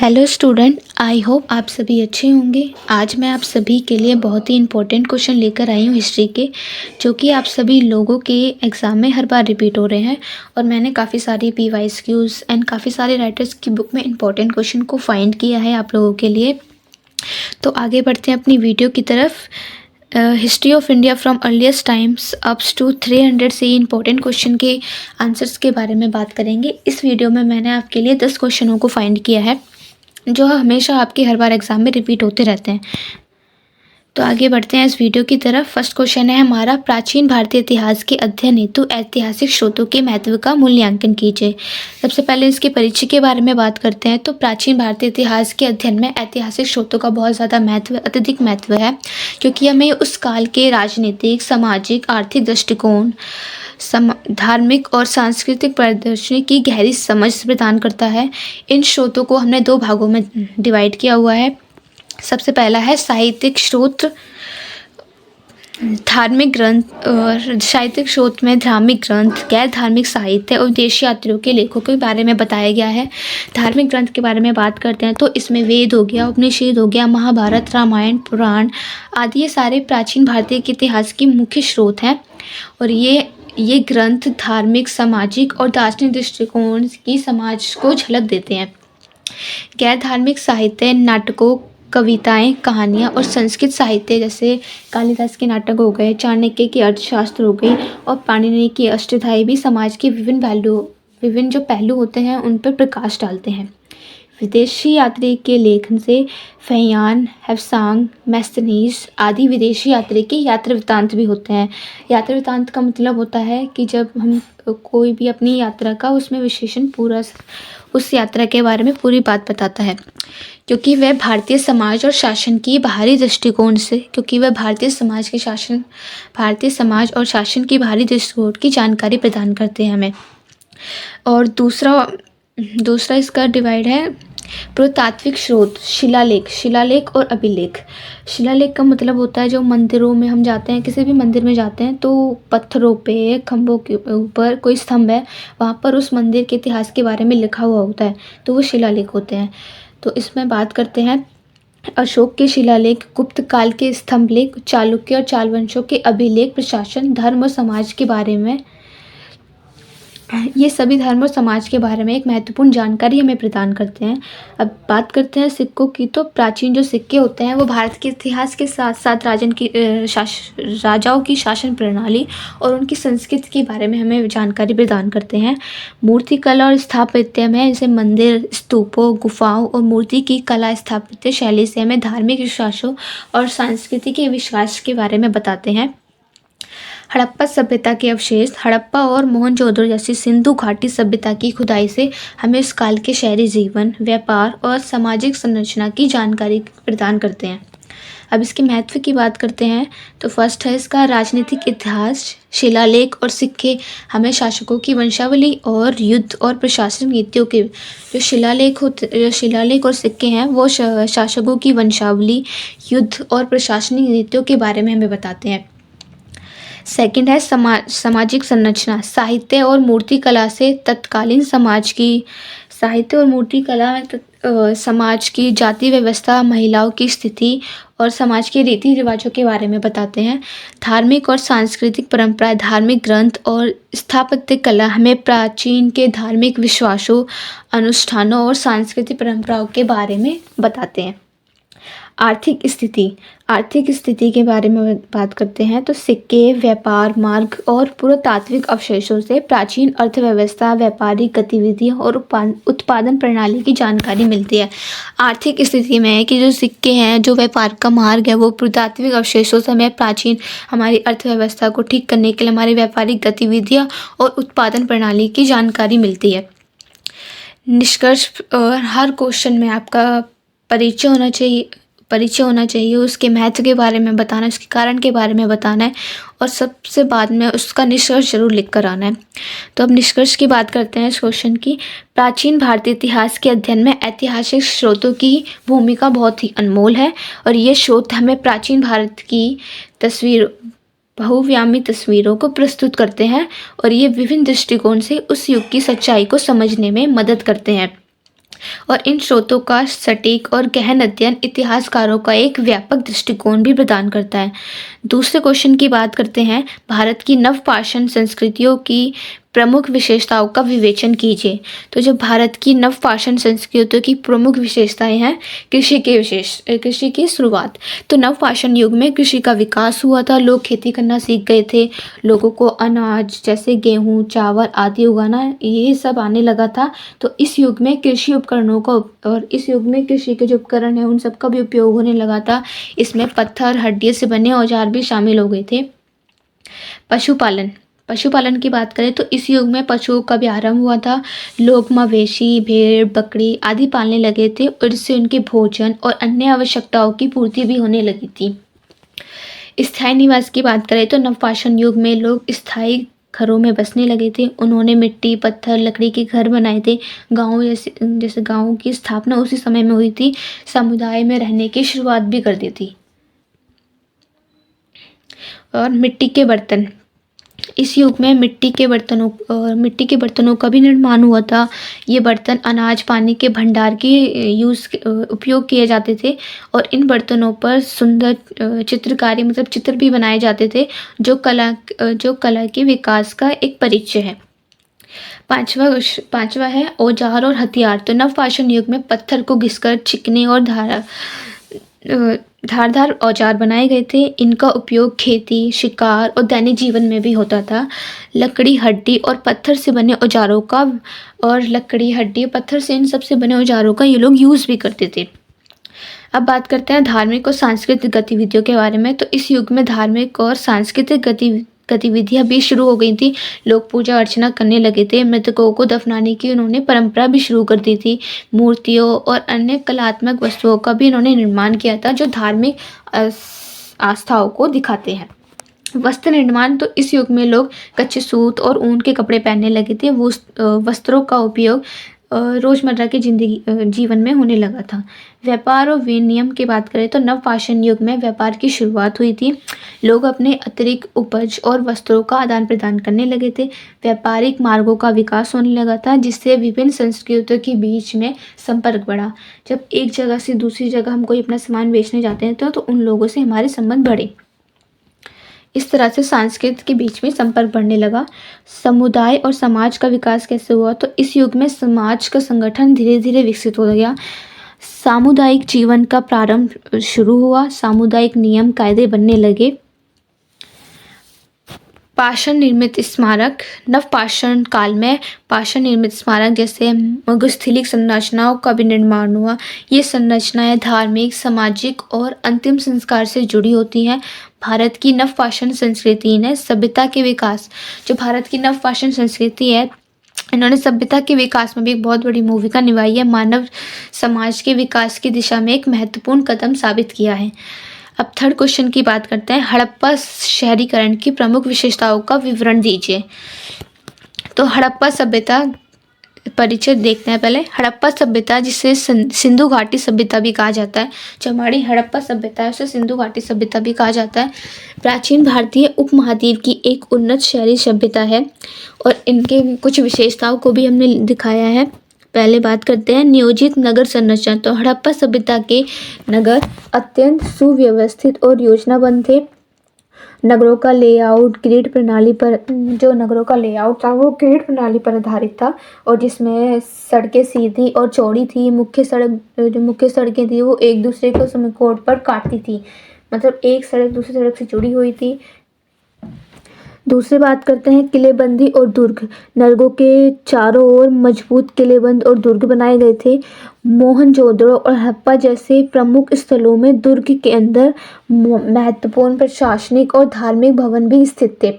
Hello student, I hope आप सभी अच्छे होंगे। आज मैं आप सभी के लिए बहुत ही इम्पोर्टेंट क्वेश्चन लेकर आई हूँ हिस्ट्री के, जो कि आप सभी लोगों के एग्ज़ाम में हर बार रिपीट हो रहे हैं। और मैंने काफ़ी सारी PYQs एंड काफ़ी सारे राइटर्स की बुक में इम्पोर्टेंट क्वेश्चन को फाइंड किया है आप लोगों के लिए। तो आगे बढ़ते हैं अपनी वीडियो की तरफ। History of India from earliest times up to 300 से इम्पोर्टेंट क्वेश्चन के आंसर्स के बारे में बात करेंगे। इस वीडियो में मैंने आपके लिए 10 क्वेश्चनों को फाइंड किया है जो हमेशा आपके हर बार एग्ज़ाम में रिपीट होते रहते हैं। तो आगे बढ़ते हैं इस वीडियो की तरफ। फर्स्ट क्वेश्चन है हमारा, प्राचीन भारतीय इतिहास के अध्ययन हेतु ऐतिहासिक स्रोतों के महत्व का मूल्यांकन कीजिए। सबसे पहले इसके परिचय के बारे में बात करते हैं। तो प्राचीन भारतीय इतिहास के अध्ययन में ऐतिहासिक स्रोतों का बहुत ज़्यादा महत्व, अत्यधिक महत्व है, क्योंकि हमें उस काल के राजनीतिक, सामाजिक, आर्थिक दृष्टिकोण, धार्मिक और सांस्कृतिक प्रदर्शनी की गहरी समझ प्रदान करता है। इन स्रोतों को हमने 2 भागों में डिवाइड किया हुआ है। सबसे पहला है साहित्यिक स्रोत, धार्मिक ग्रंथ, और साहित्यिक स्रोत में धार्मिक ग्रंथ, गैर धार्मिक साहित्य और विदेशी यात्रियों के लेखों के बारे में बताया गया है। धार्मिक ग्रंथ के बारे में बात करते हैं तो इसमें वेद हो गया, उपनिषद हो गया, महाभारत, रामायण, पुराण आदि ये सारे प्राचीन भारतीय के इतिहास के मुख्य स्रोत हैं। और ये ग्रंथ धार्मिक, सामाजिक और दार्शनिक दृष्टिकोण की समाज को झलक देते हैं। गैर धार्मिक साहित्य, नाटकों, कविताएं, कहानियाँ और संस्कृत साहित्य जैसे कालिदास के नाटक हो गए, चाणक्य की अर्थशास्त्र हो गई और पाणिनि की अष्टाध्यायी भी समाज के विभिन्न जो पहलू होते हैं उन पर प्रकाश डालते हैं। विदेशी यात्री के लेखन से फहियान, हेवसांग, मैस्थनीज आदि विदेशी यात्री के यात्रा वृत्तांत भी होते हैं। यात्रा वृत्तांत का मतलब होता है कि जब हम कोई भी अपनी यात्रा का उसमें विशेषण पूरा उस यात्रा के बारे में पूरी बात बताता है, क्योंकि वह भारतीय समाज और शासन की बाहरी दृष्टिकोण से भारतीय समाज और शासन की बाहरी दृष्टिकोण की जानकारी प्रदान करते हैं हमें। और दूसरा इसका डिवाइड है पुरातात्विक स्रोत, शिलालेख और अभिलेख। शिलालेख का मतलब होता है जो मंदिरों में हम जाते हैं, किसी भी मंदिर में जाते हैं तो पत्थरों पे, खंभों के ऊपर कोई स्तंभ है, वहाँ पर उस मंदिर के इतिहास के बारे में लिखा हुआ होता है, तो वो शिलालेख होते हैं। तो इसमें बात करते हैं अशोक के शिलालेख, गुप्त काल के स्तंभ लेख, चालुक्य और चालवंशों के अभिलेख प्रशासन, धर्म और समाज के बारे में, ये सभी धर्म और समाज के बारे में एक महत्वपूर्ण जानकारी हमें प्रदान करते हैं। अब बात करते हैं सिक्कों की। तो प्राचीन जो सिक्के होते हैं वो भारत के इतिहास के साथ साथ राजाओं की शासन प्रणाली और उनकी संस्कृति के बारे में हमें जानकारी प्रदान करते हैं। मूर्तिकला और स्थापत्य में जैसे मंदिर, स्तूपों, गुफाओं और मूर्ति की कला स्थापत्य शैली से हमें धार्मिक विश्वासों और सांस्कृतिक विश्वास के बारे में बताते हैं। हड़प्पा सभ्यता के अवशेष, हड़प्पा और मोहनजोदड़ो जैसी सिंधु घाटी सभ्यता की खुदाई से हमें उस काल के शहरी जीवन, व्यापार और सामाजिक संरचना की जानकारी प्रदान करते हैं। अब इसके महत्व की बात करते हैं तो फर्स्ट है इसका राजनीतिक इतिहास। शिलालेख और सिक्के हमें शासकों की वंशावली और युद्ध और प्रशासनिक नीतियों के जो शिलालेख और सिक्के हैं वो शासकों की वंशावली, युद्ध और प्रशासनिक नीतियों के बारे में हमें बताते हैं। सेकंड है सामाजिक संरचना। साहित्य और मूर्तिकला से तत्कालीन समाज की जाति व्यवस्था, महिलाओं की स्थिति और समाज के रीति रिवाजों के बारे में बताते हैं। धार्मिक और सांस्कृतिक परंपरा, धार्मिक ग्रंथ और स्थापत्य कला हमें प्राचीन के धार्मिक विश्वासों, अनुष्ठानों और सांस्कृतिक परंपराओं के बारे में बताते हैं। आर्थिक स्थिति के बारे में बात करते हैं तो सिक्के, व्यापार मार्ग और पुरातात्विक अवशेषों से प्राचीन अर्थव्यवस्था, व्यापारिक गतिविधियां और उत्पादन प्रणाली की जानकारी मिलती है। आर्थिक स्थिति में है कि जो सिक्के हैं, जो व्यापार का मार्ग है, वो पुरातात्विक अवशेषों से हमें प्राचीन हमारी अर्थव्यवस्था को ठीक करने के लिए हमारी व्यापारिक गतिविधियाँ और उत्पादन प्रणाली की जानकारी मिलती है। निष्कर्ष, हर क्वेश्चन में आपका परिचय होना चाहिए, उसके महत्व के बारे में बताना, उसके कारण के बारे में बताना है और सबसे बाद में उसका निष्कर्ष जरूर लिख कर आना है। तो अब निष्कर्ष की बात करते हैं इस क्वेश्चन की। प्राचीन भारतीय इतिहास के अध्ययन में ऐतिहासिक स्रोतों की भूमिका बहुत ही अनमोल है और ये स्रोत हमें प्राचीन भारत की बहुव्यामी तस्वीरों को प्रस्तुत करते हैं और ये विभिन्न दृष्टिकोण से उस युग की सच्चाई को समझने में मदद करते हैं। और इन स्रोतों का सटीक और गहन अध्ययन इतिहासकारों का एक व्यापक दृष्टिकोण भी प्रदान करता है। दूसरे क्वेश्चन की बात करते हैं, भारत की नवपाषाण संस्कृतियों की प्रमुख विशेषताओं का विवेचन कीजिए। तो जो भारत की नवपाषाण संस्कृतियों की प्रमुख विशेषताएं हैं, कृषि की शुरुआत। तो नवपाषाण युग में कृषि का विकास हुआ था, लोग खेती करना सीख गए थे, लोगों को अनाज जैसे गेहूँ, चावल आदि उगाना ये सब आने लगा था। तो इस युग में कृषि उपकरणों का और इस युग में कृषि के जो उपकरण हैं उन सब का भी उपयोग होने लगा था। इसमें पत्थर हड्डियों से बने औजार भी शामिल हो गए थे। पशुपालन की बात करें तो इस युग में पशुओं का भी आरंभ हुआ था। लोग मवेशी, भेड़, बकरी आदि पालने लगे थे और इससे उनके भोजन और अन्य आवश्यकताओं की पूर्ति भी होने लगी थी। स्थायी निवास की बात करें तो नवपाषाण युग में लोग स्थायी घरों में बसने लगे थे। उन्होंने मिट्टी, पत्थर, लकड़ी के घर बनाए थे। गाँव जैसे गाँव की स्थापना उसी समय में हुई थी। समुदाय में रहने की शुरुआत भी कर दी थी। और मिट्टी के बर्तन, इस युग में मिट्टी के बर्तनों का भी निर्माण हुआ था। ये बर्तन अनाज, पानी के भंडार के उपयोग किए जाते थे और इन बर्तनों पर सुंदर चित्रकारी मतलब चित्र भी बनाए जाते थे, जो कला के विकास का एक परिचय है। पांचवा है औजार और हथियार। तो नवपाषाण युग में पत्थर को घिसकर चिकने और धारदार औजार बनाए गए थे। इनका उपयोग खेती, शिकार और दैनिक जीवन में भी होता था। लकड़ी, हड्डी और पत्थर से बने औजारों का इन सब से बने औजारों का ये लोग यूज़ भी करते थे। अब बात करते हैं धार्मिक और सांस्कृतिक गतिविधियों के बारे में। तो इस युग में धार्मिक और सांस्कृतिक गतिविधियां भी शुरू हो गई थी। लोग पूजा अर्चना करने लगे थे। मृतकों को दफनाने की उन्होंने परंपरा भी शुरू कर दी थी। मूर्तियों और अन्य कलात्मक वस्तुओं का भी इन्होंने निर्माण किया था, जो धार्मिक आस्थाओं को दिखाते हैं। वस्त्र निर्माण, तो इस युग में लोग कच्चे सूत और ऊन के कपड़े पहनने लगे थे। वो वस्त्रों का उपयोग रोजमर्रा के जीवन में होने लगा था। व्यापार और विनिमय की बात करें तो नवपाषाण युग में व्यापार की शुरुआत हुई थी। लोग अपने अतिरिक्त उपज और वस्त्रों का आदान प्रदान करने लगे थे। व्यापारिक मार्गों का विकास होने लगा था, जिससे विभिन्न संस्कृतियों के बीच में संपर्क बढ़ा। जब एक जगह से दूसरी जगह हम कोई अपना सामान बेचने जाते हैं तो उन लोगों से हमारे संबंध बढ़े। इस तरह से संस्कृति के बीच में संपर्क बढ़ने लगा। समुदाय और समाज का विकास कैसे हुआ, तो इस युग में समाज का संगठन धीरे धीरे विकसित हो गया। सामुदायिक जीवन का प्रारंभ शुरू हुआ। सामुदायिक नियम कायदे बनने लगे। पाषाण निर्मित स्मारक, नवपाषाण काल में पाषाण निर्मित स्मारक जैसे मरुस्थलीय संरचनाओं का भी निर्माण हुआ। ये संरचनाएं धार्मिक, सामाजिक और अंतिम संस्कार से जुड़ी होती हैं। भारत की नवपाषाण संस्कृति ने सभ्यता के विकास, जो भारत की नवपाषाण संस्कृति है, इन्होंने सभ्यता के विकास में भी एक बहुत बड़ी भूमिका निभाई है। मानव समाज के विकास की दिशा में एक महत्वपूर्ण कदम साबित किया है। अब थर्ड क्वेश्चन की बात करते हैं, हड़प्पा शहरीकरण की प्रमुख विशेषताओं का विवरण दीजिए। तो हड़प्पा सभ्यता परिचय देखते हैं पहले। हड़प्पा सभ्यता, जिसे सिंधु घाटी सभ्यता भी कहा जाता है, जो हमारी हड़प्पा सभ्यता है उसे सिंधु घाटी सभ्यता भी कहा जाता है, प्राचीन भारतीय उपमहाद्वीप की एक उन्नत शहरी सभ्यता है और इनके कुछ विशेषताओं को भी हमने दिखाया है। पहले बात करते हैं नियोजित नगर संरचना। तो हड़प्पा सभ्यता के नगर अत्यंत सुव्यवस्थित और योजनाबद्ध थे। नगरों का लेआउट ग्रिड प्रणाली पर वो ग्रिड प्रणाली पर आधारित था और जिसमें सड़कें सीधी और चौड़ी थी। मुख्य सड़कें थी वो एक दूसरे को समकोण पर काटती थी, मतलब एक सड़क दूसरी सड़क से जुड़ी हुई थी। दूसरी बात करते हैं किलेबंदी और दुर्ग। नगरों के चारों ओर मजबूत किलेबंद और दुर्ग बनाए गए थे। मोहनजोदड़ो और हड़प्पा जैसे प्रमुख स्थलों में दुर्ग के अंदर महत्वपूर्ण प्रशासनिक और धार्मिक भवन भी स्थित थे।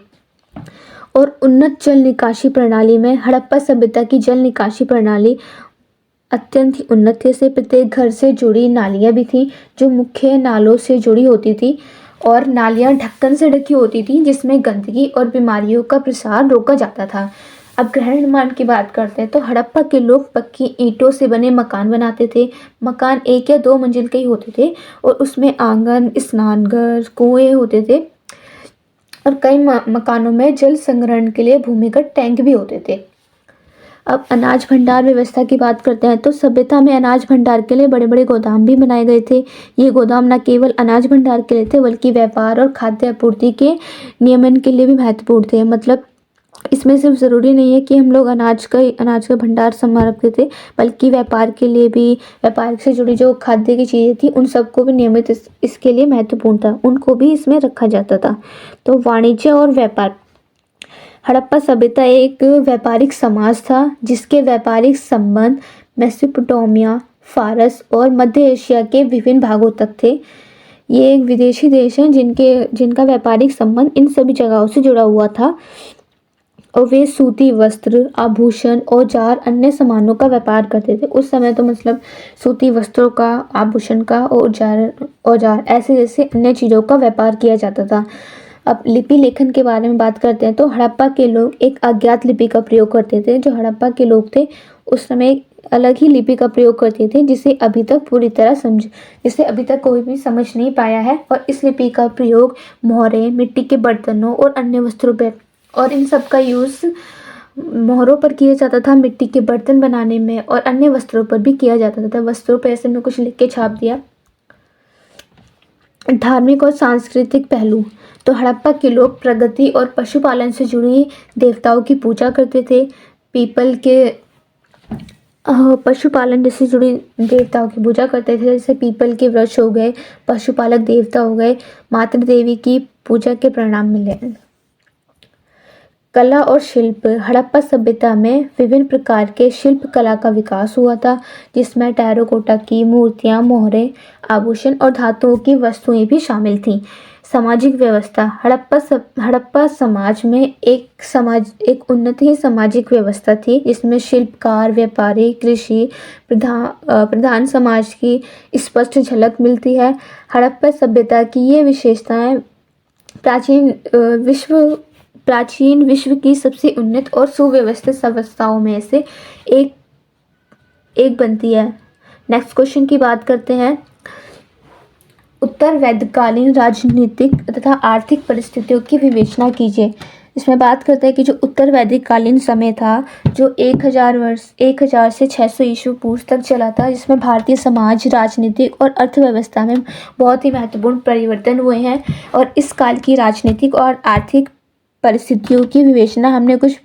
और उन्नत जल निकासी प्रणाली में हड़प्पा सभ्यता की जल निकासी प्रणाली अत्यंत ही उन्नत थी। से प्रत्येक घर से जुड़ी नालियाँ भी थी जो मुख्य नालों से जुड़ी होती थी और नालियाँ ढक्कन से ढकी होती थी, जिसमें गंदगी और बीमारियों का प्रसार रोका जाता था। अब गृह निर्माण की बात करते हैं तो हड़प्पा के लोग पक्की ईंटों से बने मकान बनाते थे। मकान 1 या 2 मंजिल के ही होते थे और उसमें आंगन, स्नानघर, कुएं होते थे और कई मकानों में जल संग्रहण के लिए भूमिगत टैंक भी होते थे। अब अनाज भंडार व्यवस्था की बात करते हैं तो सभ्यता में अनाज भंडार के लिए बड़े बड़े गोदाम भी बनाए गए थे। ये गोदाम न केवल अनाज भंडार के लिए थे बल्कि व्यापार और खाद्य आपूर्ति के नियमन के लिए भी महत्वपूर्ण थे। मतलब इसमें सिर्फ ज़रूरी नहीं है कि हम लोग अनाज का भंडार संभाल रखते थे, बल्कि व्यापार के लिए भी, व्यापार से जुड़ी जो खाद्य की चीज़ें थी उन सबको भी नियमित इसके लिए महत्वपूर्ण था, उनको भी इसमें रखा जाता था। तो वाणिज्य और व्यापार। हड़प्पा सभ्यता एक व्यापारिक समाज था जिसके व्यापारिक संबंध मेसोपोटामिया, फारस और मध्य एशिया के विभिन्न भागों तक थे। ये एक विदेशी देश हैं जिनका व्यापारिक संबंध इन सभी जगहों से जुड़ा हुआ था और वे सूती वस्त्र, आभूषण, औजार, अन्य सामानों का व्यापार करते थे। उस समय तो मतलब सूती वस्त्रों का, आभूषण का, औजार ऐसे जैसे अन्य चीज़ों का व्यापार किया जाता था। अब लिपि लेखन के बारे में बात करते हैं तो हड़प्पा के लोग एक अज्ञात लिपि का प्रयोग करते थे। जो हड़प्पा के लोग थे उस समय अलग ही लिपि का प्रयोग करते थे जिसे अभी तक कोई भी समझ नहीं पाया है। और इस लिपि का प्रयोग मोहरे, मिट्टी के बर्तनों और अन्य वस्त्रों पर, और इन सब का यूज़ मोहरों पर किया जाता था, मिट्टी के बर्तन बनाने में, और अन्य वस्त्रों पर भी किया जाता था। वस्त्रों पर ऐसे में कुछ लिख के छाप दिया। धार्मिक और सांस्कृतिक पहलू। तो हड़प्पा के लोग प्रगति और पशुपालन से जुड़ी देवताओं की पूजा करते थे। पशुपालन जैसे जुड़ी देवताओं की पूजा करते थे, जैसे पीपल के वृक्ष हो गए, पशुपालक देवता हो गए, मातृ देवी की पूजा के परिणाम मिले। कला और शिल्प। हड़प्पा सभ्यता में विभिन्न प्रकार के शिल्प कला का विकास हुआ था जिसमें टेराकोटा की मूर्तियां, मोहरे, आभूषण और धातुओं की वस्तुएं भी शामिल थीं। सामाजिक व्यवस्था। हड़प्पा समाज में एक उन्नत ही सामाजिक व्यवस्था थी जिसमें शिल्पकार, व्यापारी, कृषि प्रधान समाज की स्पष्ट झलक मिलती है। हड़प्पा सभ्यता की ये विशेषताएं प्राचीन विश्व की सबसे उन्नत और सुव्यवस्थित सभ्यताओं में से एक बनती है। नेक्स्ट क्वेश्चन की बात करते हैं। उत्तर वैदिककालीन राजनीतिक तथा आर्थिक परिस्थितियों की विवेचना कीजिए। इसमें बात करते हैं कि जो उत्तर वैदिककालीन समय था जो 1000 से 600 ईस्वी पूर्व तक चला था, जिसमें भारतीय समाज, राजनीतिक और अर्थव्यवस्था में बहुत ही महत्वपूर्ण परिवर्तन हुए हैं। और इस काल की राजनीतिक और आर्थिक परिस्थितियों की विवेचना हमने कुछ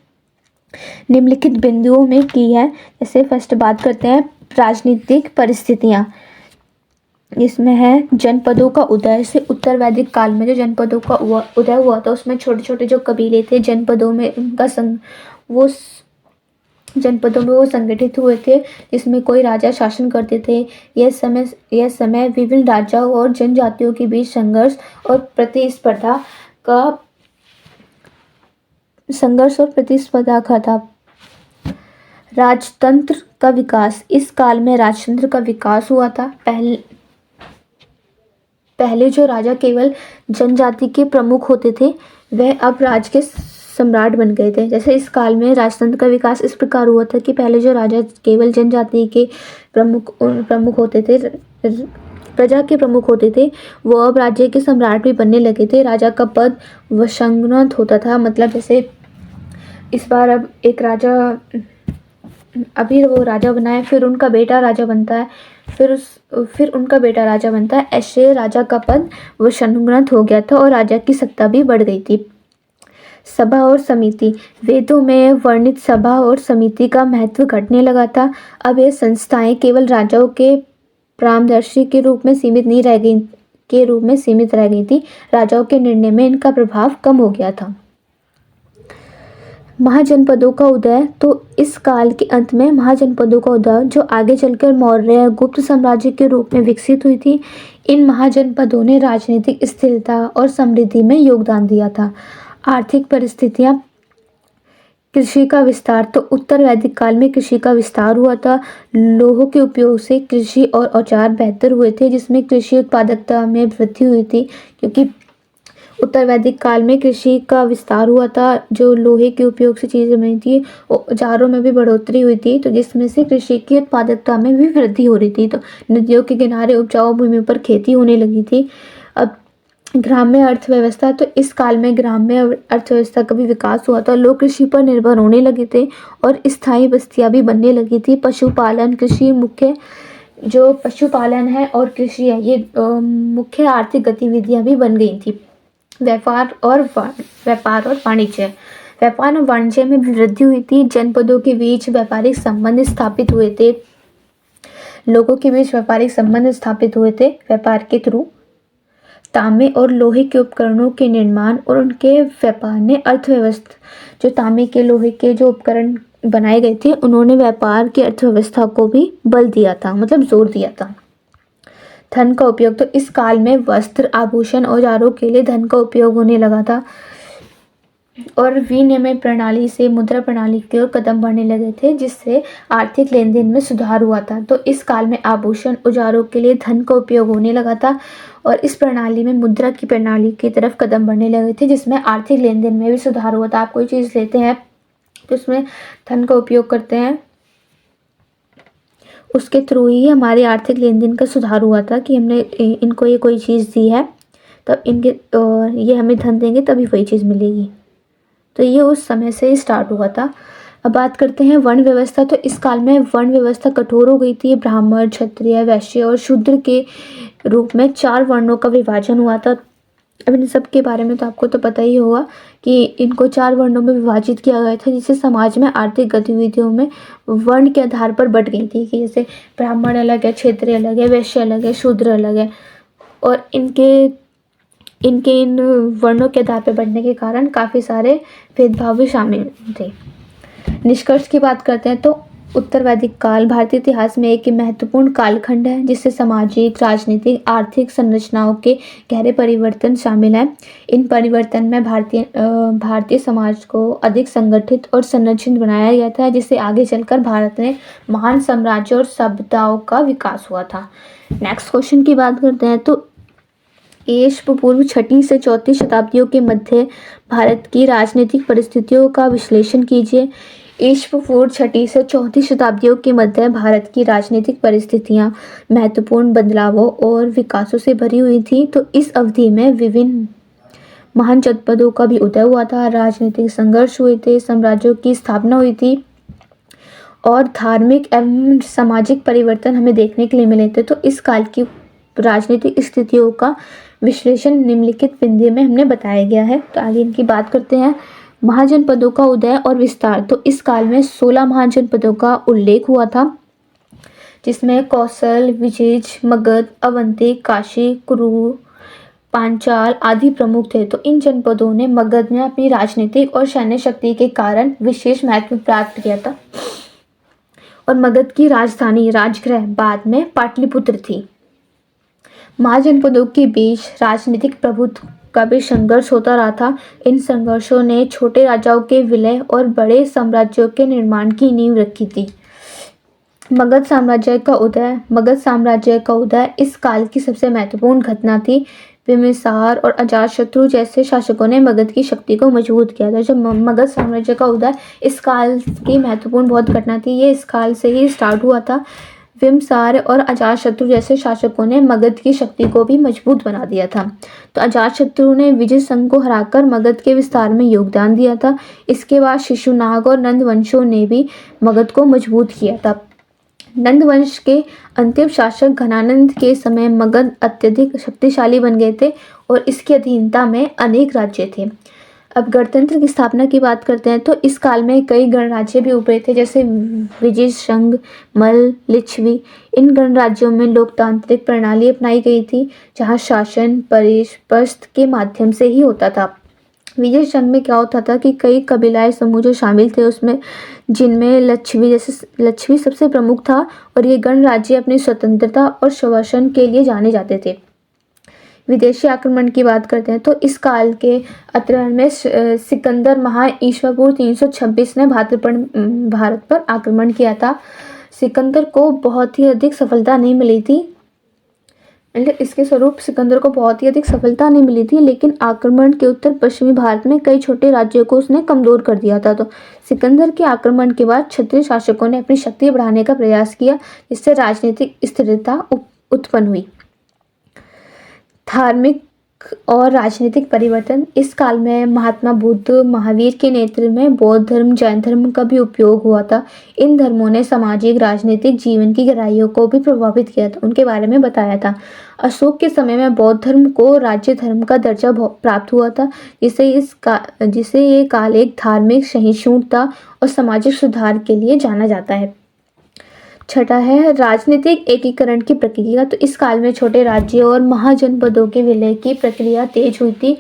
निम्नलिखित बिंदुओं में की है। जैसे फर्स्ट बात करते हैं राजनीतिक परिस्थितियाँ। इसमें है जनपदों का उदय। से उत्तर वैदिक काल में जो जनपदों का उदय हुआ था उसमें छोटे छोटे जो कबीले थे जनपदों में वो संगठित हुए थे, जिसमें कोई राजा शासन करते थे। यह समय विभिन्न राजाओं और जनजातियों के बीच संघर्ष और प्रतिस्पर्धा का था। राजतंत्र का विकास। इस काल में राजतंत्र का विकास हुआ था। पहले जो राजा केवल जनजाति के प्रमुख होते थे वह अब राज्य के सम्राट बन गए थे। जैसे इस काल में राजतंत्र का विकास इस प्रकार हुआ था कि पहले जो राजा केवल जनजाति के प्रमुख होते थे, प्रजा के प्रमुख होते थे, वो अब राज्य के सम्राट भी बनने लगे थे। राजा का पद वशंगत होता था। मतलब जैसे इस बार अब एक राजा, अभी वो राजा बना है, फिर उनका बेटा राजा बनता है, फिर उनका बेटा राजा बनता है। ऐसे राजा का पद वशंगत हो गया था और राजा की सत्ता भी बढ़ गई थी। सभा और समिति। वेदों में वर्णित सभा और समिति का महत्व घटने लगा था। अब ये संस्थाएं केवल राजाओं के परामर्शी के रूप में सीमित रह गई थी। राजाओं के निर्णय में इनका प्रभाव कम हो गया था। महाजनपदों का उदय। तो इस काल के अंत में महाजनपदों का उदय जो आगे चलकर मौर्य गुप्त साम्राज्य के रूप में विकसित हुई थी। इन महाजनपदों ने राजनीतिक स्थिरता और समृद्धि में योगदान दिया था। आर्थिक परिस्थितियाँ। कृषि का विस्तार। तो उत्तर वैदिक काल में कृषि का विस्तार हुआ था। लोहों के उपयोग से कृषि और औजार बेहतर हुए थे, जिसमें कृषि उत्पादकता में वृद्धि हुई थी। क्योंकि उत्तर वैदिक काल में कृषि का विस्तार हुआ था, जो लोहे के उपयोग से चीज़ें बनी थी, औजारों में भी बढ़ोतरी हुई थी, तो जिसमें से कृषि की उत्पादकता में भी वृद्धि हो रही थी। तो नदियों के किनारे उपजाऊ भूमि पर खेती होने लगी थी। अब ग्राम्य अर्थव्यवस्था, तो इस काल में ग्राम्य अर्थव्यवस्था का भी विकास हुआ था। लोग कृषि पर निर्भर होने लगे थे और स्थायी बस्तियां भी बनने लगी थी। पशुपालन कृषि मुख्य जो पशुपालन है और कृषि है, ये मुख्य आर्थिक गतिविधियां भी बन गई थी। व्यापार और वाणिज्य, व्यापार और वाणिज्य में भी वृद्धि हुई थी। जनपदों के बीच व्यापारिक संबंध स्थापित हुए थे। लोगों के बीच व्यापारिक संबंध स्थापित हुए थे व्यापार के थ्रू। तांबे और लोहे के उपकरणों के निर्माण और उनके व्यापार ने अर्थव्यवस्था, जो तांबे के लोहे के जो उपकरण बनाए गए थे, उन्होंने व्यापार की अर्थव्यवस्था को भी बल दिया था, मतलब जोर दिया था। धन का उपयोग, तो इस काल में वस्त्र, आभूषण, औजारों के लिए धन का उपयोग होने लगा था और विनिमय प्रणाली से मुद्रा प्रणाली की ओर कदम बढ़ने लगे थे, जिससे आर्थिक लेन देन में सुधार हुआ था। तो इस काल में आभूषण, औजारों के लिए धन का उपयोग होने लगा था और इस प्रणाली में मुद्रा की प्रणाली की तरफ कदम बढ़ने लगे थे, जिसमें आर्थिक लेन देन में भी सुधार हुआ था। आप कोई चीज़ लेते हैं तो उसमें धन का उपयोग करते हैं, उसके थ्रू ही हमारे आर्थिक लेन देन का सुधार हुआ था कि हमने इनको ये कोई चीज़ दी है, तब इनके ये हमें धन देंगे तभी वही चीज़ मिलेगी। तो ये उस समय से ही स्टार्ट हुआ था। अब बात करते हैं वर्ण व्यवस्था, तो इस काल में वर्ण व्यवस्था कठोर हो गई थी। ब्राह्मण, क्षत्रिय, वैश्य और शूद्र के रूप में 4 वर्णों का विभाजन हुआ था। अब इन सब के बारे में तो आपको तो पता ही होगा कि इनको 4 वर्णों में विभाजित किया गया था, जिससे समाज में आर्थिक गतिविधियों में वर्ण के आधार पर बट गई थी कि जैसे ब्राह्मण अलग है, क्षत्रिय अलग है, वैश्य अलग है, शूद्र अलग है और इन वर्णों के आधार पर बढ़ने के कारण काफ़ी सारे भेदभाव भी शामिल थे। निष्कर्ष की बात करते हैं तो उत्तर वैदिक काल भारतीय इतिहास में एक महत्वपूर्ण कालखंड है, जिससे सामाजिक, राजनीतिक, आर्थिक संरचनाओं के गहरे परिवर्तन शामिल हैं। इन परिवर्तन में भारतीय समाज को अधिक संगठित और संरचित बनाया गया था, जिससे आगे चलकर भारत में महान साम्राज्य और सभ्यताओं का विकास हुआ था। नेक्स्ट क्वेश्चन की बात करते हैं तो ईस्वी पूर्व 6वीं से 4वीं शताब्दियों के मध्य भारत की राजनीतिक परिस्थितियों का विश्लेषण कीजिए। ईस्वी पूर्व 6वीं से 4वीं शताब्दियों के मध्य भारत की राजनीतिक परिस्थितियां महत्वपूर्ण बदलावों और विकासों से भरी हुई थी। तो इस अवधि में विभिन्न महान जनपदों का भी उदय हुआ था, राजनीतिक संघर्ष हुए थे, साम्राज्यों की स्थापना हुई थी और धार्मिक एवं सामाजिक परिवर्तन हमें देखने के लिए मिले थे। तो इस काल की राजनीतिक स्थितियों का विश्लेषण निम्नलिखित बिंदु में हमने बताया गया है। तो आगे इनकी बात करते हैं। महाजनपदों का उदय और विस्तार, तो इस काल में 16 महाजनपदों का उल्लेख हुआ था, जिसमें कौशल, विजिज, मगध, अवंती, काशी, कुरु, पांचाल आदि प्रमुख थे। तो इन जनपदों ने मगध में अपनी राजनीतिक और सैन्य शक्ति के कारण विशेष महत्व प्राप्त किया था और मगध की राजधानी राजगृह बाद में पाटलिपुत्र थी। महाजनपदों के बीच राजनीतिक प्रभुत्व का भी संघर्ष होता रहा था। इन संघर्षों ने छोटे राजाओं के विलय और बड़े साम्राज्यों के निर्माण की नींव रखी थी। मगध साम्राज्य का उदय इस काल की सबसे महत्वपूर्ण घटना थी। बिम्बिसार और अजातशत्रु जैसे शासकों ने मगध की शक्ति को मजबूत किया था। जब मगध साम्राज्य का उदय इस काल की महत्वपूर्ण बहुत घटना थी, ये इस काल से ही स्टार्ट हुआ था। बिम्बिसार और अजातशत्रु जैसे शासकों ने मगध की शक्ति को भी मजबूत बना दिया था। तो अजातशत्रु ने विजय संघ को हराकर मगध के विस्तार में योगदान दिया था। इसके बाद शिशुनाग और नंद वंशों ने भी मगध को मजबूत किया था। नंद वंश के अंतिम शासक घनानंद के समय मगध अत्यधिक शक्तिशाली बन गए थे और इसकी अधीनता में अनेक राज्य थे। अब गणतंत्र की स्थापना की बात करते हैं तो इस काल में कई गणराज्य भी उभरे थे, जैसे विजय संघ, मल, लिच्छवी। इन गणराज्यों में लोकतांत्रिक प्रणाली अपनाई गई थी, जहां शासन परिपथ के माध्यम से ही होता था। विजय संघ में क्या होता था कि कई कबीलाई समूह जो शामिल थे उसमें, जिनमें लच्छवी सबसे प्रमुख था और ये गणराज्य अपनी स्वतंत्रता और शासन के लिए जाने जाते थे। विदेशी आक्रमण की बात करते हैं तो इस काल के अत्रहन में सिकंदर महान ईस्वी पूर्व 326 ने भारत पर आक्रमण किया था। सिकंदर को बहुत ही अधिक सफलता नहीं मिली थी, इसके स्वरूप सिकंदर को बहुत ही अधिक सफलता नहीं मिली थी, लेकिन आक्रमण के उत्तर पश्चिमी भारत में कई छोटे राज्यों को उसने कमजोर कर दिया था। तो सिकंदर के आक्रमण के बाद क्षत्रिय शासकों ने अपनी शक्ति बढ़ाने का प्रयास किया, जिससे राजनीतिक स्थिरता उत्पन्न हुई। धार्मिक और राजनीतिक परिवर्तन। इस काल में महात्मा बुद्ध, महावीर के नेतृत्व में बौद्ध धर्म, जैन धर्म का भी उपयोग हुआ था। इन धर्मों ने सामाजिक राजनीतिक जीवन की गहराइयों को भी प्रभावित किया था, उनके बारे में बताया था। अशोक के समय में बौद्ध धर्म को राज्य धर्म का दर्जा प्राप्त हुआ था, जिसे ये काल एक धार्मिक सहिष्णुता और सामाजिक सुधार के लिए जाना जाता है। छठा है राजनीतिक एकीकरण की प्रक्रिया। तो इस काल में छोटे राज्यों और महाजनपदों के विलय की प्रक्रिया तेज हुई थी।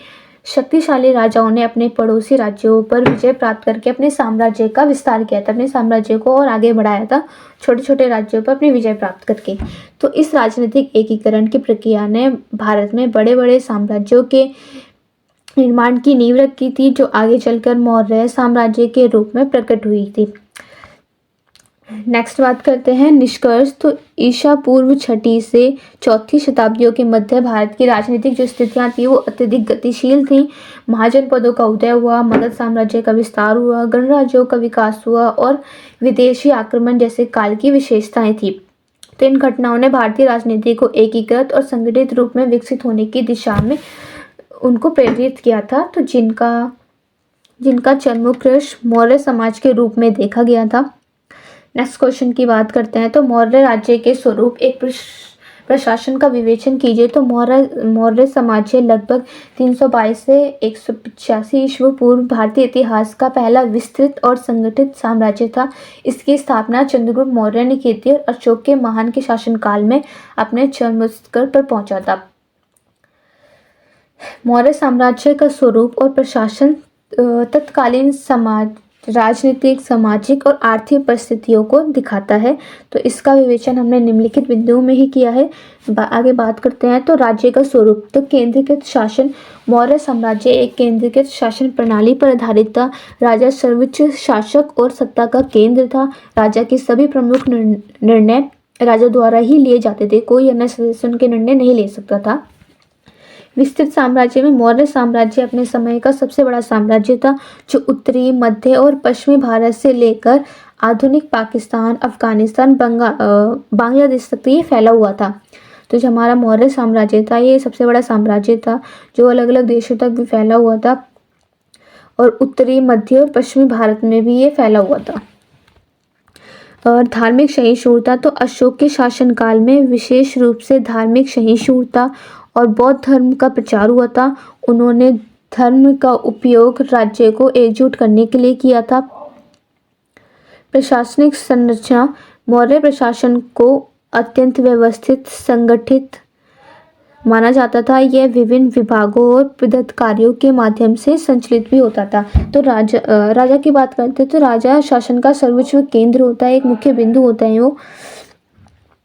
शक्तिशाली राजाओं ने अपने पड़ोसी राज्यों पर विजय प्राप्त करके अपने साम्राज्य का विस्तार किया था, अपने साम्राज्य को और आगे बढ़ाया था, छोटे छोटे राज्यों पर अपनी विजय प्राप्त करके। तो इस राजनीतिक एकीकरण की प्रक्रिया ने भारत में बड़े बड़े साम्राज्यों के निर्माण की नींव रखी थी, जो आगे चलकर मौर्य साम्राज्य के रूप में प्रकट हुई थी। नेक्स्ट बात करते हैं निष्कर्ष। तो ईसा पूर्व 6वीं से 4वीं शताब्दियों के मध्य भारत की राजनीतिक जो स्थितियां थी वो अत्यधिक गतिशील थी। महाजनपदों का उदय हुआ, मगध साम्राज्य का विस्तार हुआ, गणराज्यों का विकास हुआ और विदेशी आक्रमण जैसे काल की विशेषताएं थी। तो इन घटनाओं ने भारतीय राजनीति को एकीकृत और संगठित रूप में विकसित होने की दिशा में उनको प्रेरित किया था। तो जिनका जन्मोत्कर्ष मौर्य समाज के रूप में देखा गया था। नेक्स्ट क्वेश्चन की बात करते हैं। तो मौर्य राज्य के स्वरूप एक प्रशासन का विवेचन कीजिए। तो मौर्य साम्राज्य लगभग 322 से 185 ईस्वी पूर्व भारतीय इतिहास का पहला विस्तृत और संगठित साम्राज्य था। इसकी स्थापना चंद्रगुप्त मौर्य ने की थी और अशोक के महान के शासनकाल में अपने चरमोत्कर्ष पर पहुंचा था। मौर्य साम्राज्य का स्वरूप और प्रशासन तत्कालीन राजनीतिक, सामाजिक और आर्थिक परिस्थितियों को दिखाता है। तो इसका विवेचन हमने निम्नलिखित बिंदुओं में ही किया है। आगे बात करते हैं। तो राज्य का स्वरूप। तो केंद्रीकृत शासन। मौर्य साम्राज्य एक केंद्रीकृत शासन प्रणाली पर आधारित था। राजा सर्वोच्च शासक और सत्ता का केंद्र था। राजा के सभी प्रमुख निर्णय राजा द्वारा ही लिए जाते थे, कोई अन्य सदस्य उनके निर्णय नहीं ले सकता था। विस्तृत साम्राज्य में मौर्य साम्राज्य अपने समय का सबसे बड़ा साम्राज्य था, जो उत्तरी, मध्य और पश्चिमी भारत से लेकर आधुनिक पाकिस्तान, अफगानिस्तान, बांग्लादेश तक ये फैला हुआ था। तो जो हमारा मौर्य साम्राज्य था ये सबसे बड़ा साम्राज्य था, जो अलग अलग देशों तक भी फैला हुआ था और उत्तरी, मध्य और पश्चिमी भारत में भी ये फैला हुआ था। और धार्मिक सहिष्णुता। तो अशोक के शासनकाल में विशेष रूप से धार्मिक सहिष्णुता और बौद्ध धर्म का प्रचार हुआ था। उन्होंने धर्म का उपयोग राज्य को एकजुट करने के लिए किया था। प्रशासनिक संरचना। मौर्य प्रशासन को अत्यंत व्यवस्थित, संगठित माना जाता था। यह विभिन्न विभागों और पदाधिकारियों के माध्यम से संचालित भी होता था। तो राजा की बात करते हैं। तो राजा शासन का सर्वोच्च केंद्र होता है, एक मुख्य बिंदु होता है वो,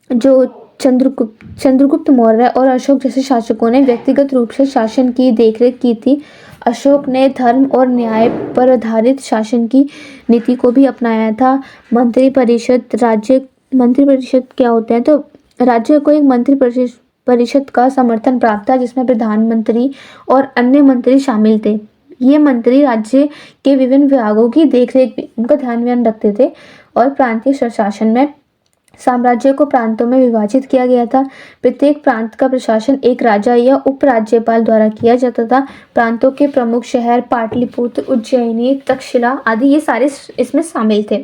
जो चंद्रगुप्त मौर्य और अशोक जैसे शासकों ने व्यक्तिगत रूप से शासन की देखरेख की थी। अशोक ने धर्म और न्याय पर आधारित शासन की नीति को भी अपनाया था। मंत्रिपरिषद क्या होते हैं? तो राज्य को एक मंत्रिपरिषद का समर्थन प्राप्त था, जिसमें प्रधानमंत्री और अन्य मंत्री शामिल थे। ये मंत्री राज्य के विभिन्न विभागों की देखरेख उनका ध्यान रखते थे। और प्रांतीय प्रशासन में साम्राज्य को प्रांतों में विभाजित किया गया था। प्रत्येक प्रांत का प्रशासन एक राजा या उपराज्यपाल द्वारा किया जाता था। प्रांतों के प्रमुख शहर पाटलिपुत्र, उज्जैनी, तक्षशिला आदि ये सारे इसमें शामिल थे।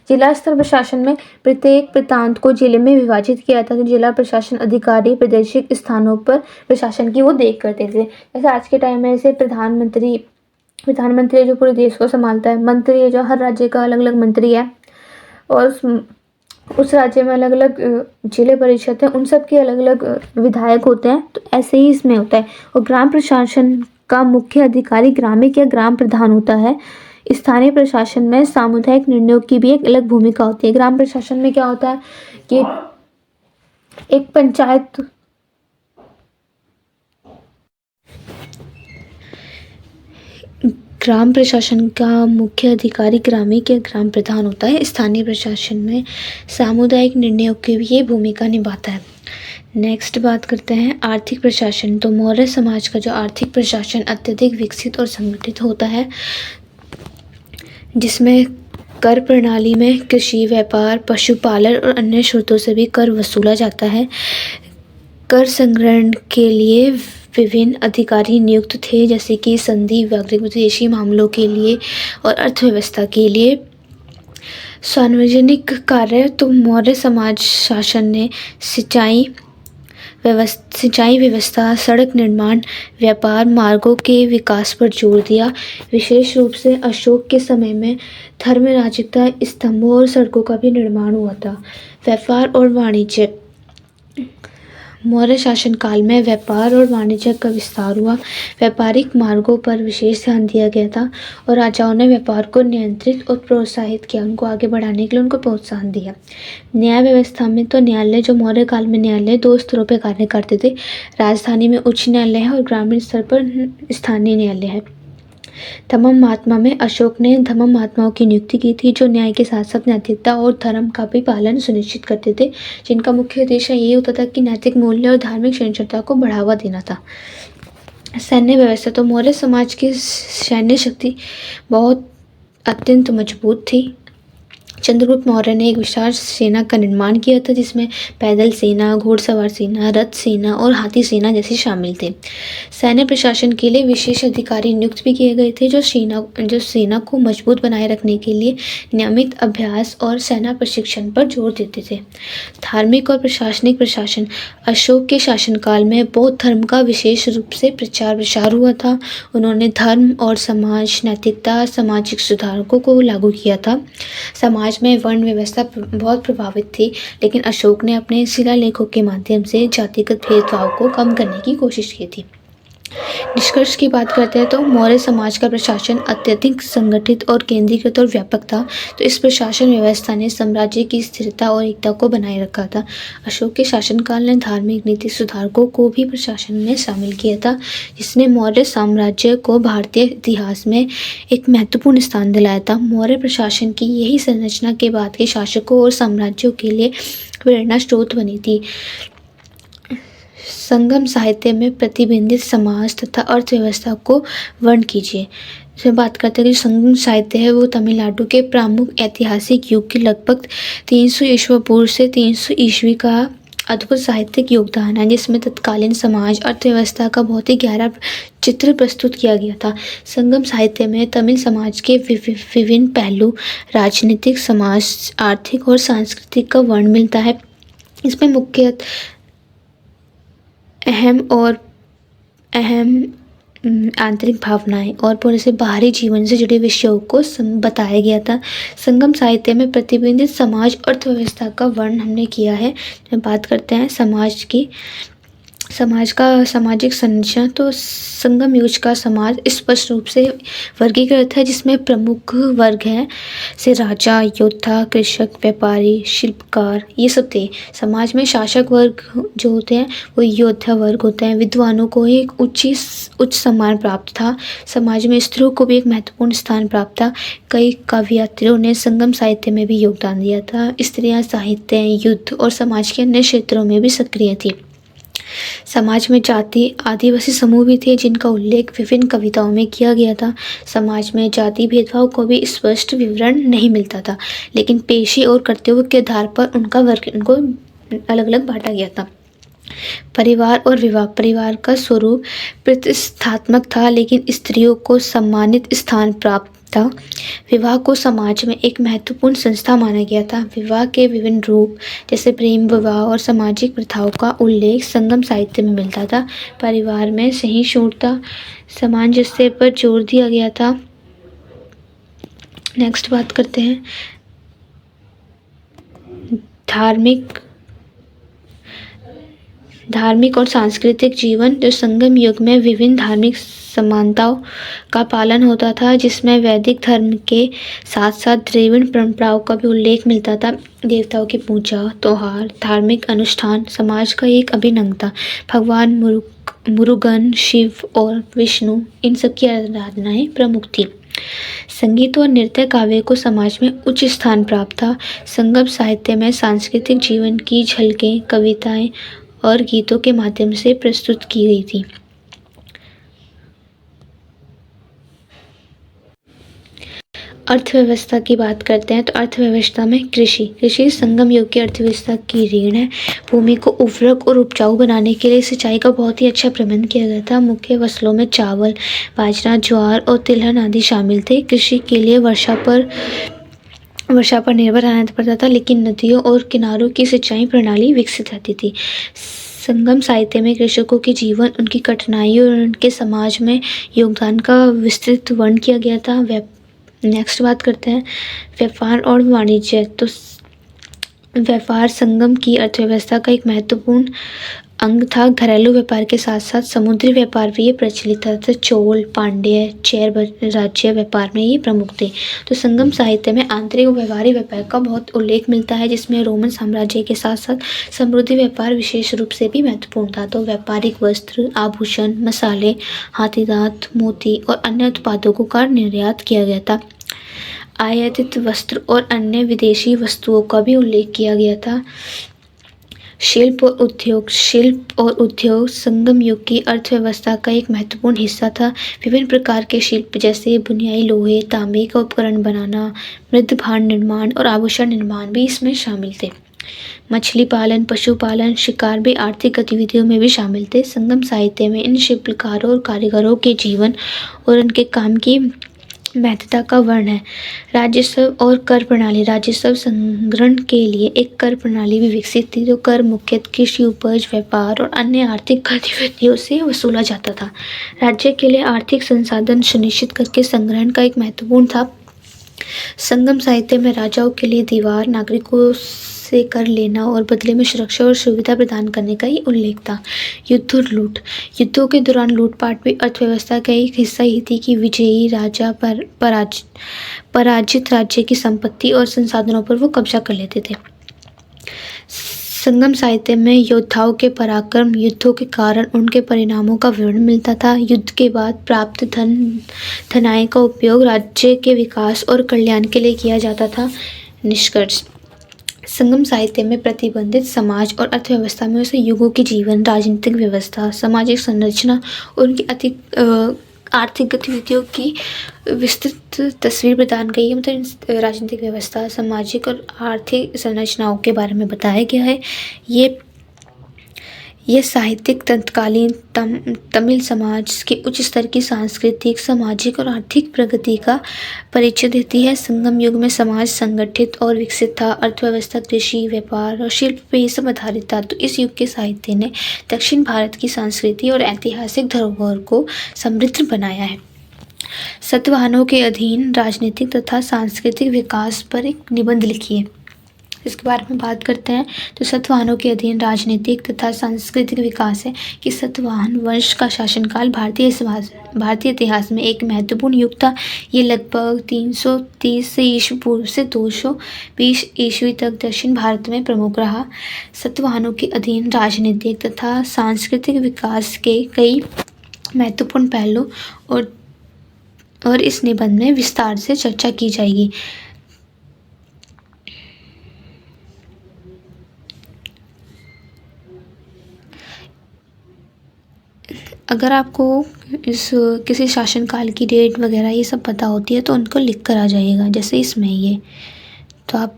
जिला स्तर प्रशासन में प्रत्येक प्रांत को जिले में विभाजित किया था। तो जिला प्रशासन अधिकारी प्रादेशिक स्थानों पर प्रशासन की वो देख करते थे। जैसे आज के टाइम में ऐसे प्रधानमंत्री जो पूरे देश को संभालता है। मंत्री है, जो हर राज्य का अलग अलग मंत्री है और उस राज्य में अलग अलग जिले परिषद है, उन सब के अलग अलग विधायक होते हैं। तो ऐसे ही इसमें होता है। और ग्राम प्रशासन का मुख्य अधिकारी ग्रामिक या ग्राम प्रधान होता है। स्थानीय प्रशासन में सामुदायिक निर्णयों की भी एक अलग भूमिका होती है। ग्राम प्रशासन में क्या होता है कि एक पंचायत ग्राम प्रशासन का मुख्य अधिकारी ग्रामीण या ग्राम प्रधान होता है। स्थानीय प्रशासन में सामुदायिक निर्णयों की भी ये भूमिका निभाता है। नेक्स्ट बात करते हैं आर्थिक प्रशासन। तो मौर्य समाज का जो आर्थिक प्रशासन अत्यधिक विकसित और संगठित होता है, जिसमें कर प्रणाली में कृषि, व्यापार, पशुपालन और अन्य स्रोतों से भी कर वसूला जाता है। कर संग्रहण के लिए विभिन्न अधिकारी नियुक्त थे, जैसे कि संधि, विदेशी मामलों के लिए और अर्थव्यवस्था के लिए। सार्वजनिक कार्य तो मौर्य समाज शासन ने सिंचाई व्यवस्था, सड़क निर्माण, व्यापार मार्गों के विकास पर जोर दिया। विशेष रूप से अशोक के समय में धर्मराजिकता स्तंभों और सड़कों का भी निर्माण हुआ था। व्यापार और वाणिज्य। मौर्य शासनकाल में व्यापार और वाणिज्य का विस्तार हुआ। व्यापारिक मार्गों पर विशेष ध्यान दिया गया था और राजाओं ने व्यापार को नियंत्रित और प्रोत्साहित किया, उनको आगे बढ़ाने के लिए उनको प्रोत्साहन दिया। न्याय व्यवस्था में तो न्यायालय, जो मौर्य काल में न्यायालय 2 स्तरों पर कार्य करते थे। राजधानी में उच्च न्यायालय है और ग्रामीण स्तर पर स्थानीय न्यायालय है। धम्म महात्मा में अशोक ने धम्म महात्माओं की नियुक्ति की थी, जो न्याय के साथ साथ नैतिकता और धर्म का भी पालन सुनिश्चित करते थे, जिनका मुख्य उद्देश्य यही होता था कि नैतिक मूल्य और धार्मिक सहिष्णुता को बढ़ावा देना था। सैन्य व्यवस्था तो मौर्य समाज की सैन्य शक्ति बहुत अत्यंत मजबूत थी। चंद्रगुप्त मौर्य ने एक विशाल सेना का निर्माण किया था, जिसमें पैदल सेना, घुड़सवार सेना, रथ सेना और हाथी सेना जैसे शामिल थे। सैन्य प्रशासन के लिए विशेष अधिकारी नियुक्त भी किए गए थे, जो सेना को मजबूत बनाए रखने के लिए नियमित अभ्यास और सेना प्रशिक्षण पर जोर देते थे। धार्मिक और प्रशासनिक प्रशासन। अशोक के शासनकाल में बौद्ध धर्म का विशेष रूप से प्रचार प्रसार हुआ था। उन्होंने धर्म और समाज, नैतिकता, सामाजिक सुधारों को लागू किया था। समाज में वर्ण व्यवस्था बहुत प्रभावित थी, लेकिन अशोक ने अपने शिलालेखों के माध्यम से जातिगत भेदभाव को कम करने की कोशिश की थी। निष्कर्ष की बात करते हैं तो मौर्य समाज का प्रशासन अत्यधिक संगठित और केंद्रीकृत और व्यापक था। तो इस प्रशासन व्यवस्था ने साम्राज्य की स्थिरता और एकता को बनाए रखा था। अशोक के शासनकाल ने धार्मिक नीति सुधारकों को भी प्रशासन में शामिल किया था, जिसने मौर्य साम्राज्य को भारतीय इतिहास में एक महत्वपूर्ण स्थान दिलाया था। मौर्य प्रशासन की यही संरचना के बाद के शासकों और साम्राज्यों के लिए प्रेरणा स्रोत बनी थी। संगम साहित्य में प्रतिबिंबित समाज तथा अर्थव्यवस्था को वर्णन कीजिए। जब बात करते हैं कि संगम साहित्य है, वो तमिलनाडु के प्रमुख ऐतिहासिक युग के लगभग 300 ईस्वी पूर्व से 300 ईस्वी का अद्भुत साहित्यिक योगदान है, जिसमें तत्कालीन समाज अर्थव्यवस्था का बहुत ही गहरा चित्र प्रस्तुत किया गया था। संगम साहित्य में तमिल समाज के विभिन्न पहलू, राजनीतिक, समाज, आर्थिक और सांस्कृतिक का वर्णन मिलता है। इसमें मुख्य अहम आंतरिक भावनाएं और पूरे से बाहरी जीवन से जुड़े विषयों को बताया गया था। संगम साहित्य में प्रतिबिंबित समाज अर्थव्यवस्था का वर्णन हमने किया है। जब बात करते हैं समाज का सामाजिक संरचना, तो संगम युग का समाज स्पष्ट रूप से वर्गीकृत है, जिसमें प्रमुख वर्ग हैं से राजा, योद्धा, कृषक, व्यापारी, शिल्पकार, ये सब थे। समाज में शासक वर्ग जो होते हैं वो योद्धा वर्ग होते हैं। विद्वानों को एक उच्च सम्मान प्राप्त था। समाज में स्त्रियों को भी एक महत्वपूर्ण स्थान प्राप्त था। कई काव्यत्रियों ने संगम साहित्य में भी योगदान दिया था। स्त्रियां साहित्य, युद्ध और समाज के अन्य क्षेत्रों में भी सक्रिय थी। समाज में जाति, आदिवासी समूह भी थे, जिनका उल्लेख विभिन्न कविताओं में किया गया था। समाज में जाति भेदभाव को भी स्पष्ट विवरण नहीं मिलता था, लेकिन पेशे और कर्तव्य के आधार पर उनको अलग अलग बांटा गया था। परिवार और विवाह। परिवार का स्वरूप प्रतिष्ठात्मक था, लेकिन स्त्रियों को सम्मानित स्थान प्राप्त था। विवाह को समाज में एक महत्वपूर्ण संस्था माना गया था। विवाह के विभिन्न रूप जैसे प्रेम विवाह और सामाजिक प्रथाओं का उल्लेख संगम साहित्य में मिलता था। परिवार में सहिष्णुता, सामंजस्य पर जोर दिया गया था। नेक्स्ट बात करते हैं धार्मिक और सांस्कृतिक जीवन। जो संगम युग में विभिन्न धार्मिक समानताओं का पालन होता था, जिसमें वैदिक धर्म के साथ साथ द्रविड़ परंपराओं का भी उल्लेख मिलता था। देवताओं की पूजा, त्योहार, धार्मिक अनुष्ठान समाज का एक अभिन्न अंग था। भगवान मुरुगन, शिव और विष्णु, इन सब की आराधनाएं प्रमुख थी। संगीत और नृत्य काव्य को समाज में उच्च स्थान प्राप्त था। संगम साहित्य में सांस्कृतिक जीवन की झलकें कविताएं और गीतों के माध्यम से प्रस्तुत की गई थी। अर्थव्यवस्था की बात करते हैं तो अर्थव्यवस्था में कृषि संगम युग की अर्थव्यवस्था की रीढ़ है। भूमि को उर्वरक और उपजाऊ बनाने के लिए सिंचाई का बहुत ही अच्छा प्रबंध किया गया था। मुख्य फसलों में चावल, बाजरा, ज्वार और तिलहन आदि शामिल थे। कृषि के लिए वर्षा पर निर्भर रहना पड़ता था, लेकिन नदियों और किनारों की सिंचाई प्रणाली विकसित रहती थी। संगम साहित्य में कृषकों के जीवन, उनकी कठिनाइयों और उनके समाज में योगदान का विस्तृत वर्णन किया गया था। नेक्स्ट बात करते हैं व्यापार और वाणिज्य। तो व्यापार संगम की अर्थव्यवस्था का एक महत्वपूर्ण अंग था। घरेलू व्यापार के साथ साथ समुद्री व्यापार भी ये प्रचलित था। तो चोल, पांड्य, चेर राज्य व्यापार में ये प्रमुख थे। तो संगम साहित्य में आंतरिक और व्यापारिक व्यापार का बहुत उल्लेख मिलता है, जिसमें रोमन साम्राज्य के साथ साथ समुद्री व्यापार विशेष रूप से भी महत्वपूर्ण था। तो व्यापारिक वस्त्र, आभूषण, मसाले, हाथी दांत, मोती और अन्य उत्पादों का निर्यात किया गया था। आयातित वस्त्र और अन्य विदेशी वस्तुओं का भी उल्लेख किया गया था। शिल्प और उद्योग संगम युग की अर्थव्यवस्था का एक महत्वपूर्ण हिस्सा था। विभिन्न प्रकार के शिल्प जैसे बुनाई, लोहे, तांबे का उपकरण बनाना, मृद भांड निर्माण और आभूषण निर्माण भी इसमें शामिल थे। मछली पालन, पशुपालन, शिकार भी आर्थिक गतिविधियों में भी शामिल थे। संगम साहित्य में इन शिल्पकारों और कारीगरों के जीवन और उनके काम की महत्ता का वर्णन है। राजस्व और कर प्रणाली। राजस्व संग्रहण के लिए एक कर प्रणाली भी विकसित थी। तो कर मुख्यतः कृषि उपज, व्यापार और अन्य आर्थिक गतिविधियों से वसूला जाता था। राज्य के लिए आर्थिक संसाधन सुनिश्चित करके संग्रहण का एक महत्वपूर्ण था। संगम साहित्य में राजाओं के लिए दीवार, नागरिकों से कर लेना और बदले में सुरक्षा और सुविधा प्रदान करने का ही उल्लेख था। युद्ध और लूट। युद्धों के दौरान लूटपाट भी अर्थव्यवस्था का एक हिस्सा ही थी कि विजयी राजा पराजित राज्य की संपत्ति और संसाधनों पर वो कब्जा कर लेते थे। संगम साहित्य में योद्धाओं के पराक्रम, युद्धों के कारण उनके परिणामों का विवरण मिलता था। युद्ध के बाद प्राप्त धनाय का उपयोग राज्य के विकास और कल्याण के लिए किया जाता था। निष्कर्ष। संगम साहित्य में प्रतिबंधित समाज और अर्थव्यवस्था में उसे युगों के जीवन, राजनीतिक व्यवस्था, सामाजिक संरचना और उनकी आर्थिक गतिविधियों की विस्तृत तस्वीर प्रदान की है। मतलब राजनीतिक व्यवस्था, सामाजिक और आर्थिक संरचनाओं के बारे में बताया गया है। ये साहित्यिक तत्कालीन तमिल समाज के उच्च स्तर की सांस्कृतिक, सामाजिक और आर्थिक प्रगति का परिचय देती है। संगम युग में समाज संगठित और विकसित था। अर्थव्यवस्था कृषि, व्यापार और शिल्प पर ये सब आधारित था। तो इस युग के साहित्य ने दक्षिण भारत की संस्कृति और ऐतिहासिक धरोहर को समृद्ध बनाया है। सातवाहनों के अधीन राजनीतिक तथा सांस्कृतिक विकास पर एक निबंध लिखिए। इसके बारे में बात करते हैं। तो सातवाहनों के अधीन राजनीतिक तथा सांस्कृतिक विकास है कि सातवाहन वंश का शासनकाल भारतीय इतिहास में एक महत्वपूर्ण युग था। ये लगभग 330 से ईस्वी पूर्व से 220 ईस्वी तक दक्षिण भारत में प्रमुख रहा। सातवाहनों के अधीन राजनीतिक तथा सांस्कृतिक विकास के कई महत्वपूर्ण पहलू और इस निबंध में विस्तार से चर्चा की जाएगी। अगर आपको किसी शासनकाल की डेट वगैरह ये सब पता होती है तो उनको लिख कर आ जाइएगा, जैसे इसमें ये तो आप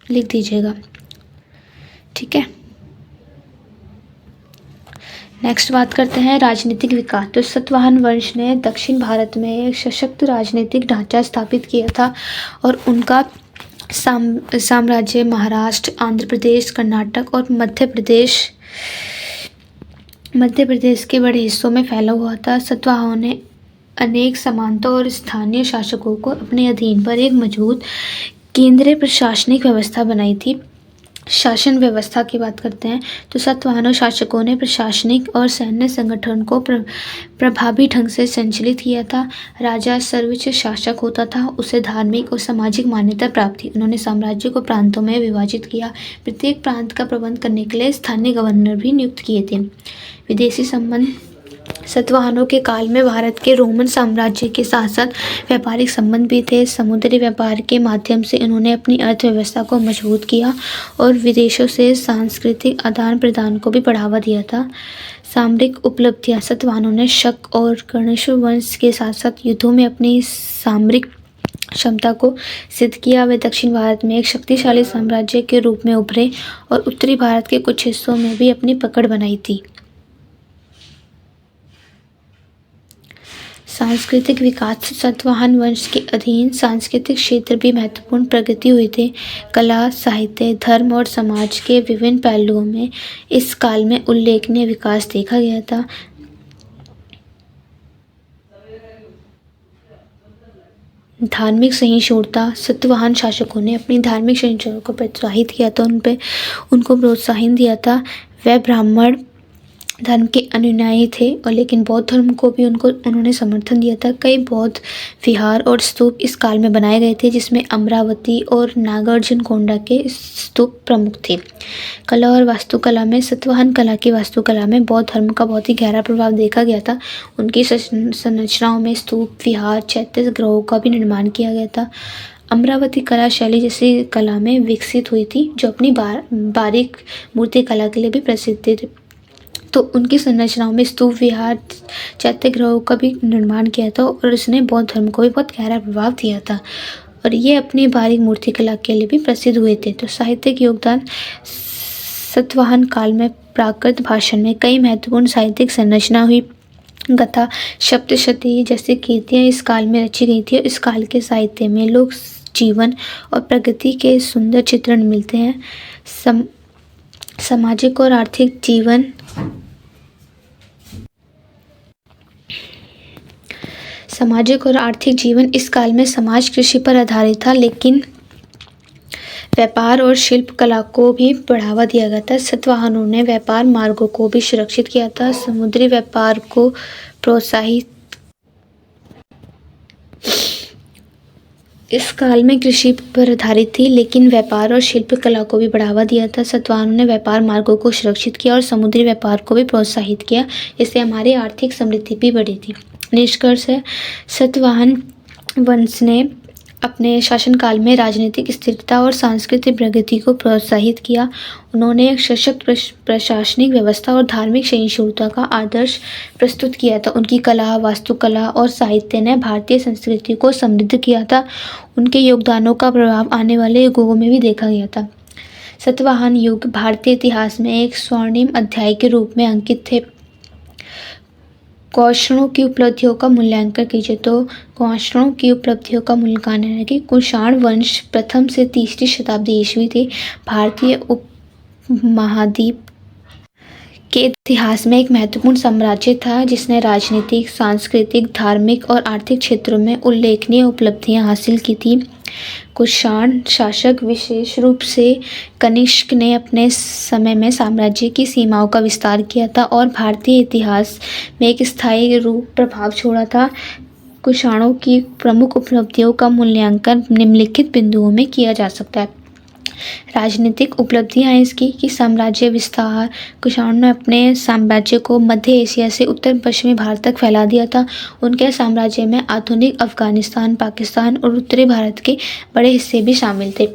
लिख दीजिएगा, ठीक है। नेक्स्ट बात करते हैं राजनीतिक विकास। तो सातवाहन वंश ने दक्षिण भारत में एक सशक्त राजनीतिक ढांचा स्थापित किया था और उनका साम्राज्य महाराष्ट्र, आंध्र प्रदेश, कर्नाटक और मध्य प्रदेश के बड़े हिस्सों में फैला हुआ था। सातवाहनों ने अनेक सामंतों और स्थानीय शासकों को अपने अधीन पर एक मजबूत केंद्रीय प्रशासनिक व्यवस्था बनाई थी। शासन व्यवस्था की बात करते हैं तो सातवाहनों शासकों ने प्रशासनिक और सैन्य संगठन को प्रभावी ढंग से संचालित किया था। राजा सर्वोच्च शासक होता था, उसे धार्मिक और सामाजिक मान्यता प्राप्त थी। उन्होंने साम्राज्य को प्रांतों में विभाजित किया। प्रत्येक प्रांत का प्रबंध करने के लिए स्थानीय गवर्नर भी नियुक्त किए थे। विदेशी संबंध सातवाहनों के काल में भारत के रोमन साम्राज्य के साथ साथ व्यापारिक संबंध भी थे। समुद्री व्यापार के माध्यम से इन्होंने अपनी अर्थव्यवस्था को मजबूत किया और विदेशों से सांस्कृतिक आदान प्रदान को भी बढ़ावा दिया था। सामरिक उपलब्धियां: सातवाहनों ने शक और कनिष्क वंश के साथ साथ युद्धों में अपनी सामरिक क्षमता को सिद्ध किया। वे दक्षिण भारत में एक शक्तिशाली साम्राज्य के रूप में उभरे और उत्तरी भारत के कुछ हिस्सों में भी अपनी पकड़ बनाई थी। सांस्कृतिक विकास: सातवाहन वंश के अधीन सांस्कृतिक क्षेत्र भी महत्वपूर्ण प्रगति हुई थी। कला, साहित्य, धर्म और समाज के विभिन्न पहलुओं में इस काल में उल्लेखनीय विकास देखा गया था। धार्मिक सहिष्णुता: सातवाहन शासकों ने अपनी धार्मिक सहिष्णुता को प्रोत्साहित किया था, उनको प्रोत्साहन दिया था। वे ब्राह्मण धर्म के अनुयायी थे और लेकिन बौद्ध धर्म को भी उन्होंने समर्थन दिया था। कई बौद्ध विहार और स्तूप इस काल में बनाए गए थे, जिसमें अमरावती और नागार्जुनकोंडा के स्तूप प्रमुख थे। कला और वास्तुकला में: सातवाहन कला की वास्तुकला में बौद्ध धर्म का बहुत ही गहरा प्रभाव देखा गया था। उनकी संरचनाओं में स्तूप, विहार, चैत्य गृहों का भी निर्माण किया गया था। अमरावती कला शैली जैसी कला में विकसित हुई थी, जो अपनी बारीक मूर्ति कला के लिए भी प्रसिद्ध थी। तो उनकी संरचनाओं में स्तूप, विहार, चैत्य गृहों का भी निर्माण किया था और इसने बौद्ध धर्म को भी बहुत गहरा प्रभाव दिया था और ये अपनी बारीक मूर्ति कला के लिए भी प्रसिद्ध हुए थे। तो साहित्यिक योगदान: सातवाहन काल में प्राकृत भाषण में कई महत्वपूर्ण साहित्यिक संरचना हुई। गाथा, सप्तशती जैसी कृतियाँ इस काल में रची गई थी और इस काल के साहित्य में लोक जीवन और प्रगति के सुंदर चित्रण मिलते हैं। सामाजिक और आर्थिक जीवन: सामाजिक और आर्थिक जीवन इस काल में समाज कृषि पर आधारित था, लेकिन व्यापार और शिल्प कला को भी बढ़ावा दिया गया था। सातवाहनों ने व्यापार मार्गों को भी सुरक्षित किया था, समुद्री व्यापार को प्रोत्साहित। इस काल में कृषि पर आधारित थी, लेकिन व्यापार और शिल्प कला को भी बढ़ावा दिया था। सातवाहनों ने व्यापार मार्गों को सुरक्षित किया और समुद्री व्यापार को भी प्रोत्साहित किया, इससे हमारी आर्थिक समृद्धि भी बढ़ी थी। निष्कर्ष है, सातवाहन वंश ने अपने शासनकाल में राजनीतिक स्थिरता और सांस्कृतिक प्रगति को प्रोत्साहित किया। उन्होंने एक सशक्त प्रशासनिक व्यवस्था और धार्मिक सहिष्णुता का आदर्श प्रस्तुत किया था। उनकी कला, वास्तुकला और साहित्य ने भारतीय संस्कृति को समृद्ध किया था। उनके योगदानों का प्रभाव आने वाले युगों में भी देखा गया था। सातवाहन युग भारतीय इतिहास में एक स्वर्णिम अध्याय के रूप में अंकित थे। कुषाणों की उपलब्धियों का मूल्यांकन कीजिए। तो कुषाणों की उपलब्धियों का मूल्यांकन है कि कुषाण वंश प्रथम से तीसरी शताब्दी ईस्वी थी। भारतीय उपमहाद्वीप के इतिहास में एक महत्वपूर्ण साम्राज्य था, जिसने राजनीतिक, सांस्कृतिक, धार्मिक और आर्थिक क्षेत्रों में उल्लेखनीय उपलब्धियां हासिल की थी। कुषाण शासक, विशेष रूप से कनिष्क ने अपने समय में साम्राज्य की सीमाओं का विस्तार किया था और भारतीय इतिहास में एक स्थायी रूप प्रभाव छोड़ा था। कुषाणों की प्रमुख उपलब्धियों का मूल्यांकन निम्नलिखित बिंदुओं में किया जा सकता है। राजनीतिक उपलब्धियां हैं इसकी कि साम्राज्य विस्तार: कुषाणों ने अपने साम्राज्य को मध्य एशिया से उत्तर पश्चिमी भारत तक फैला दिया था। उनके साम्राज्य में आधुनिक अफगानिस्तान, पाकिस्तान और उत्तरी भारत के बड़े हिस्से भी शामिल थे।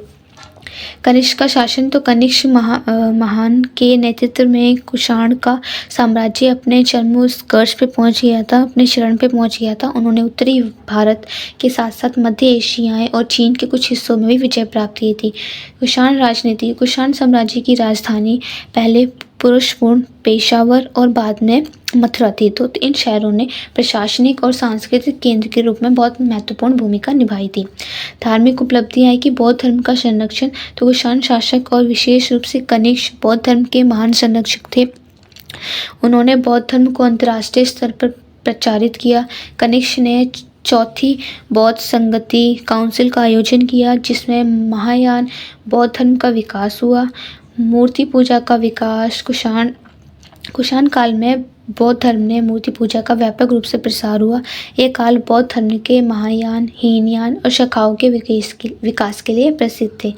कनिष्क का शासन: तो कनिष्क महान के नेतृत्व में कुषाण का साम्राज्य अपने चरमोत्कर्ष पे पहुंच गया था, अपने चरण पे पहुंच गया था। उन्होंने उत्तरी भारत के साथ साथ मध्य एशिया और चीन के कुछ हिस्सों में भी विजय प्राप्त की थी। कुषाण राजनीति: कुषाण साम्राज्य की राजधानी पहले पुरुषपूर्ण, पेशावर और बाद में मथुरा थी। तो इन शहरों ने प्रशासनिक और सांस्कृतिक केंद्र के रूप में बहुत महत्वपूर्ण भूमिका निभाई थी। धार्मिक उपलब्धियां है कि बौद्ध धर्म का संरक्षण: तो कुषाण शासक और विशेष रूप से कनिष्क बौद्ध धर्म के महान संरक्षक थे। उन्होंने बौद्ध धर्म को अंतर्राष्ट्रीय स्तर पर प्रचारित किया। कनिष्क ने चौथी बौद्ध संगति काउंसिल का आयोजन किया, जिसमें महायान बौद्ध धर्म का विकास हुआ। मूर्ति पूजा का विकास: कुषाण काल में बौद्ध धर्म ने मूर्ति पूजा का व्यापक रूप से प्रसार हुआ। यह काल बौद्ध धर्म के महायान, हीनयान और शाखाओं के विकास के लिए प्रसिद्ध थे।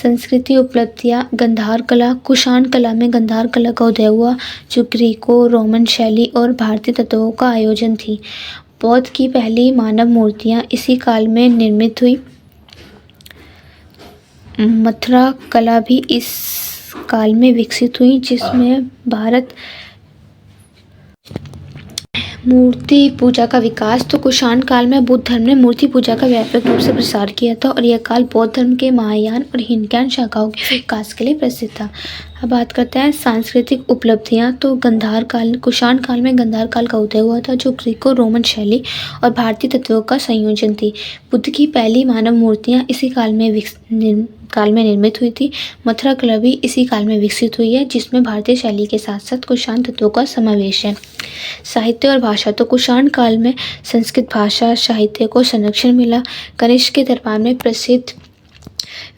संस्कृति उपलब्धियाँ: गंधार कला। कुषाण कला में गंधार कला का उदय हुआ, जो ग्रीको रोमन शैली और भारतीय तत्वों का आयोजन थी। बौद्ध की पहली मानव मूर्तियाँ इसी काल में निर्मित हुई। मथुरा कला भी इस काल में विकसित हुई, जिसमें भारत मूर्ति पूजा का विकास। तो कुषाण काल में बुद्ध धर्म ने मूर्ति पूजा का व्यापक रूप से प्रसार किया था और यह काल बौद्ध धर्म के महायान और हीनयान शाखाओं के विकास के लिए प्रसिद्ध था। अब बात करते हैं सांस्कृतिक उपलब्धियां। तो गंधार काल, कुषाण काल में गंधार काल का उदय हुआ था, जो ग्रीको रोमन शैली और भारतीय तत्वों का संयोजन थी। बुद्ध की पहली मानव मूर्तियां इसी काल में निर्मित हुई थी। मथुरा कला भी इसी काल में विकसित हुई है, जिसमें भारतीय शैली के साथ साथ कुषाण तत्वों का समावेश है। साहित्य और भाषा। तो कुषाण काल में संस्कृत भाषा साहित्य को संरक्षण मिला। कनिष्क के दरबार में प्रसिद्ध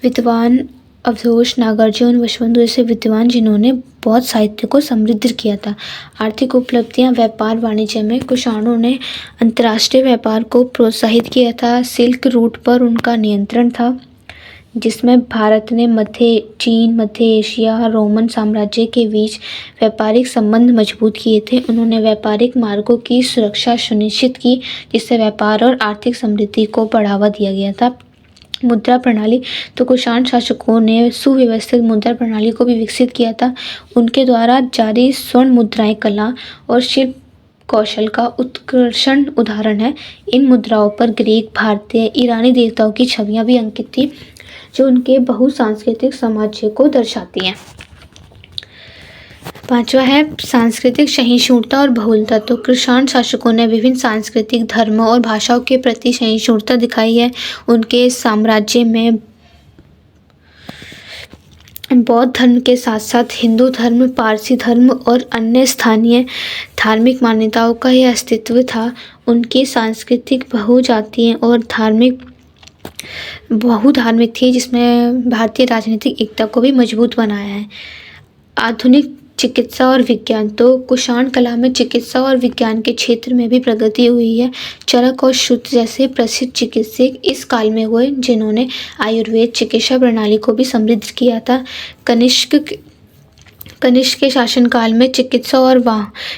विद्वान अवधूत, नागार्जुन, वसुबंधु जैसे विद्वान, जिन्होंने बौद्ध साहित्य को समृद्ध किया था। आर्थिक उपलब्धियां। व्यापार वाणिज्य में कुषाणों ने अंतर्राष्ट्रीय व्यापार को प्रोत्साहित किया था। सिल्क रूट पर उनका नियंत्रण था, जिसमें भारत ने चीन, मध्य एशिया, रोमन साम्राज्य के बीच व्यापारिक संबंध मजबूत किए थे। उन्होंने व्यापारिक मार्गों की सुरक्षा सुनिश्चित की, जिससे व्यापार और आर्थिक समृद्धि को बढ़ावा दिया गया था। मुद्रा प्रणाली। तो कुषाण शासकों ने सुव्यवस्थित मुद्रा प्रणाली को भी विकसित किया था। उनके द्वारा जारी स्वर्ण मुद्राएं कला और शिल्प कौशल का उत्कृष्ट उदाहरण है। इन मुद्राओं पर ग्रीक, भारतीय, ईरानी देवताओं की छवियां भी अंकित थी, जो उनके बहुसांस्कृतिक साम्राज्य को दर्शाती हैं। पांचवा है सांस्कृतिक सहिष्णुता और बहुलता। तो कुषाण शासकों ने विभिन्न सांस्कृतिक, धर्म और भाषाओं के प्रति सहिष्णुता दिखाई है। उनके साम्राज्य में बौद्ध धर्म के साथ साथ हिंदू धर्म, पारसी धर्म और अन्य स्थानीय धार्मिक मान्यताओं का यह अस्तित्व था। उनकी सांस्कृतिक बहुजातीय और बहुधार्मिक थी, जिसमें भारतीय राजनीतिक एकता को भी मजबूत बनाया है। आधुनिक चिकित्सा और विज्ञान। तो कुषाण कला में चिकित्सा और विज्ञान के क्षेत्र में भी प्रगति हुई है। चरक और शुद्ध जैसे प्रसिद्ध चिकित्सक इस काल में हुए, जिन्होंने आयुर्वेद चिकित्सा प्रणाली को भी समृद्ध किया था। कनिष्क के शासनकाल में चिकित्सा और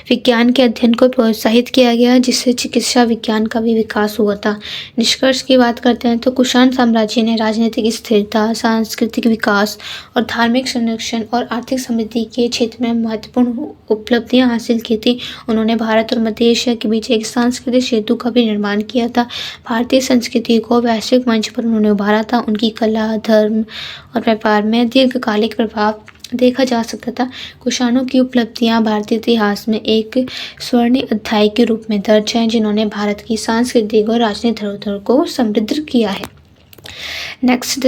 विज्ञान के अध्ययन को प्रोत्साहित किया गया, जिससे चिकित्सा विज्ञान का भी विकास हुआ था। निष्कर्ष की बात करते हैं तो कुषाण साम्राज्य ने राजनीतिक स्थिरता, सांस्कृतिक विकास और धार्मिक संरक्षण और आर्थिक समृद्धि के क्षेत्र में महत्वपूर्ण उपलब्धियां हासिल की थी। उन्होंने भारत और मध्य एशिया के बीच एक सांस्कृतिक सेतु का भी निर्माण किया था। भारतीय संस्कृति को वैश्विक मंच पर उन्होंने उभारा था। उनकी कला, धर्म और व्यापार में दीर्घकालिक प्रभाव देखा जा सकता था। कुषाणों की उपलब्धियां भारतीय इतिहास में एक स्वर्णिम अध्याय के रूप में दर्ज हैं, जिन्होंने भारत की सांस्कृतिक और राजनीतिक धरोहर को समृद्ध किया है। नेक्स्ट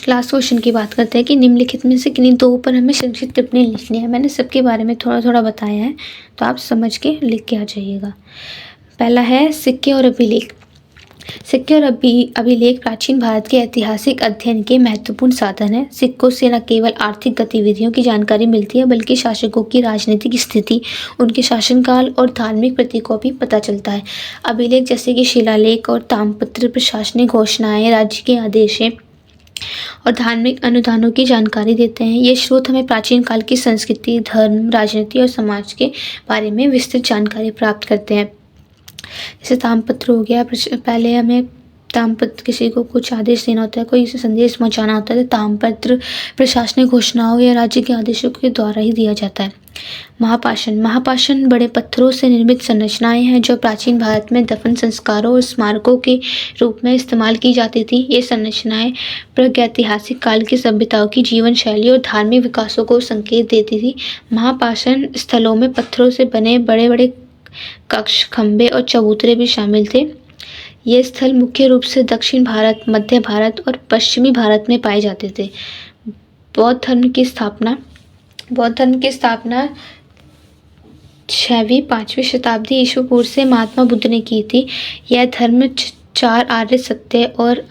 लास्ट क्वेश्चन की बात करते हैं कि निम्नलिखित में से किन्हीं दो पर हमें संक्षिप्त टिप्पणी लिखनी है। मैंने सबके बारे में थोड़ा थोड़ा बताया है, तो आप समझ के लिख के आ जाइएगा। पहला है सिक्के और अभिलेख। सिक्के और अभिलेख प्राचीन भारत के ऐतिहासिक अध्ययन के महत्वपूर्ण साधन हैं। सिक्कों से न केवल आर्थिक गतिविधियों की जानकारी मिलती है, बल्कि शासकों की राजनीतिक स्थिति, उनके शासनकाल और धार्मिक प्रतीकों भी पता चलता है। अभिलेख जैसे कि शिलालेख और ताम्रपत्र प्रशासनिक घोषणाएं, राज्य के आदेशें और धार्मिक अनुदानों की जानकारी देते हैं। ये स्रोत हमें प्राचीन काल की संस्कृति, धर्म, राजनीति और समाज के बारे में विस्तृत जानकारी प्राप्त करते हैं। जैसे ताम्रपत्र हो गया, पहले हमें ताम्रपत्र किसी को कुछ आदेश देना होता है, कोई संदेश पहुंचाना होता है, तो ताम्रपत्र प्रशासनिक घोषणाओं या राज्य के आदेशों के द्वारा ही दिया जाता है। महापाषाण बड़े पत्थरों से निर्मित संरचनाएं हैं, जो प्राचीन भारत में दफन संस्कारों और स्मारकों के रूप में इस्तेमाल की जाती थी। ये संरचनाएं प्रागैतिहासिक काल की सभ्यताओं की जीवन शैली और धार्मिक विकासों को संकेत देती थी। महापाषाण स्थलों में पत्थरों से बने बड़े बड़े कक्ष, खंबे और चबूतरे भी शामिल थे। ये स्थल मुख्य रूप से दक्षिण भारत, मध्य भारत और पश्चिमी भारत में पाए जाते थे। बौद्ध धर्म की स्थापना 6वीं-5वीं शताब्दी ईसा पूर्व से महात्मा बुद्ध ने की थी। यह धर्म 4 आर्य सत्य और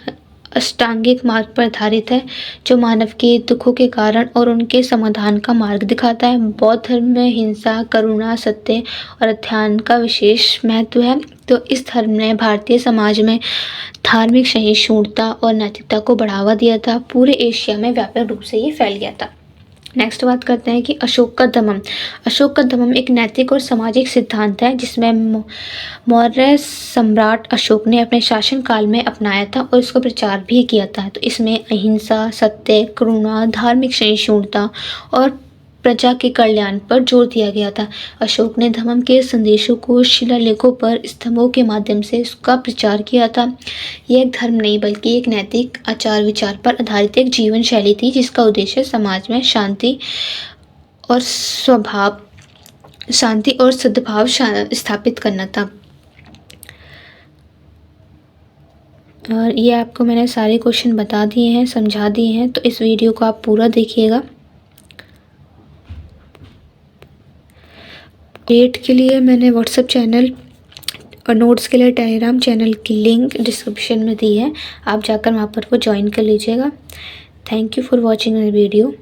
अष्टांगिक मार्ग पर आधारित है, जो मानव के दुखों के कारण और उनके समाधान का मार्ग दिखाता है। बौद्ध धर्म में हिंसा, करुणा, सत्य और ध्यान का विशेष महत्व है। तो इस धर्म ने भारतीय समाज में धार्मिक सहिष्णुता और नैतिकता को बढ़ावा दिया था। पूरे एशिया में व्यापक रूप से ये फैल गया था। नेक्स्ट बात करते हैं कि अशोक का धम्म। अशोक का धम्म एक नैतिक और सामाजिक सिद्धांत है, जिसमें मौर्य सम्राट अशोक ने अपने शासन काल में अपनाया था और इसका प्रचार भी किया था। तो इसमें अहिंसा, सत्य, करुणा, धार्मिक सहिष्णुता और प्रजा के कल्याण पर जोर दिया गया था। अशोक ने धम्म के संदेशों को शिलालेखों पर स्तंभों के माध्यम से उसका प्रचार किया था। यह एक धर्म नहीं बल्कि एक नैतिक आचार विचार पर आधारित एक जीवन शैली थी, जिसका उद्देश्य समाज में शांति और सद्भाव स्थापित करना था। और ये आपको मैंने सारे क्वेश्चन बता दिए हैं, समझा दिए हैं, तो इस वीडियो को आप पूरा देखिएगा। डेट के लिए मैंने व्हाट्सएप चैनल और नोट्स के लिए टेलीग्राम चैनल की लिंक डिस्क्रिप्शन में दी है, आप जाकर वहाँ पर वो ज्वाइन कर लीजिएगा। Thank you for watching my video.